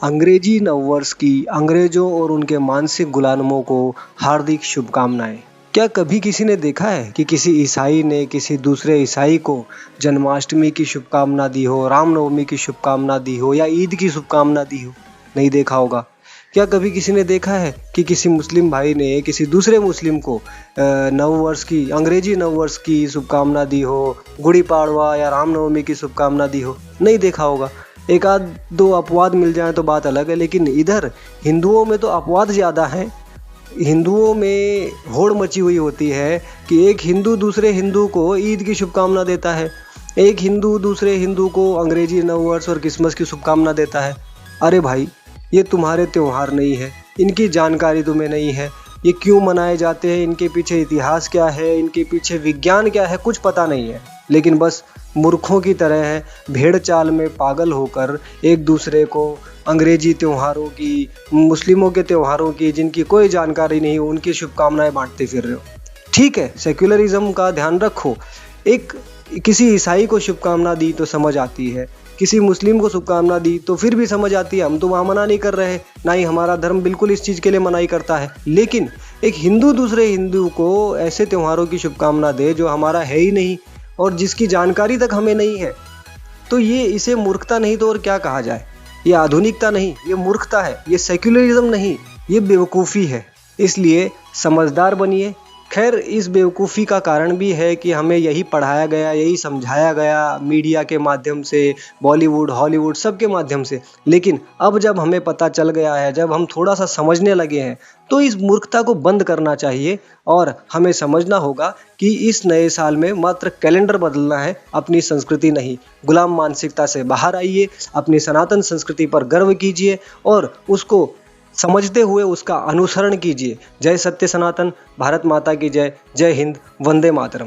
अंग्रेजी नववर्ष की अंग्रेजों और उनके मानसिक गुलामों को हार्दिक शुभकामनाएं। क्या कभी किसी ने देखा है कि किसी ईसाई ने किसी दूसरे ईसाई को जन्माष्टमी की शुभकामना दी हो, रामनवमी की शुभकामना दी हो या ईद की शुभकामना दी हो? नहीं देखा होगा। क्या कभी किसी ने देखा है कि किसी मुस्लिम भाई ने किसी दूसरे मुस्लिम को नववर्ष की अंग्रेजी नववर्ष की शुभकामना दी हो, गुड़ी पाड़वा या रामनवमी की शुभकामना दी हो? नहीं देखा होगा। एक आध दो अपवाद मिल जाए तो बात अलग है, लेकिन इधर हिंदुओं में तो अपवाद ज़्यादा हैं। हिंदुओं में होड़ मची हुई होती है कि एक हिंदू दूसरे हिंदू को ईद की शुभकामना देता है, एक हिंदू दूसरे हिंदू को अंग्रेजी नववर्ष और क्रिसमस की शुभकामना देता है। अरे भाई, ये तुम्हारे त्यौहार नहीं है, इनकी जानकारी तुम्हें नहीं है। ये क्यों मनाए जाते हैं, इनके पीछे इतिहास क्या है, इनके पीछे विज्ञान क्या है, कुछ पता नहीं है। लेकिन बस मूर्खों की तरह है, भेड़ चाल में पागल होकर एक दूसरे को अंग्रेजी त्योहारों की, मुस्लिमों के त्योहारों की, जिनकी कोई जानकारी नहीं हो, उनकी शुभकामनाएं बांटते फिर रहे हो। ठीक है, सेक्युलरिज्म का ध्यान रखो। एक किसी ईसाई को शुभकामना दी तो समझ आती है, किसी मुस्लिम को शुभकामना दी तो फिर भी समझ आती है। हम तो वहाँ मना नहीं कर रहे, ना ही हमारा धर्म बिल्कुल इस चीज़ के लिए मनाही करता है। लेकिन एक हिंदू दूसरे हिंदू को ऐसे त्योहारों की शुभकामना दे जो हमारा है ही नहीं और जिसकी जानकारी तक हमें नहीं है, तो ये इसे मूर्खता नहीं तो और क्या कहा जाए। ये आधुनिकता नहीं, ये मूर्खता है। ये सेक्युलरिज्म नहीं, ये बेवकूफ़ी है। इसलिए समझदार बनिए। खैर, इस बेवकूफ़ी का कारण भी है कि हमें यही पढ़ाया गया, यही समझाया गया मीडिया के माध्यम से, बॉलीवुड, हॉलीवुड, सब के माध्यम से। लेकिन अब जब हमें पता चल गया है, जब हम थोड़ा सा समझने लगे हैं, तो इस मूर्खता को बंद करना चाहिए और हमें समझना होगा कि इस नए साल में मात्र कैलेंडर बदलना है, अपनी संस्कृति नहीं। गुलाम मानसिकता से बाहर आइए, अपनी सनातन संस्कृति पर गर्व कीजिए और उसको समझते हुए उसका अनुसरण कीजिए। जय सत्य सनातन, भारत माता की जय, जय हिंद, वंदे मातरम।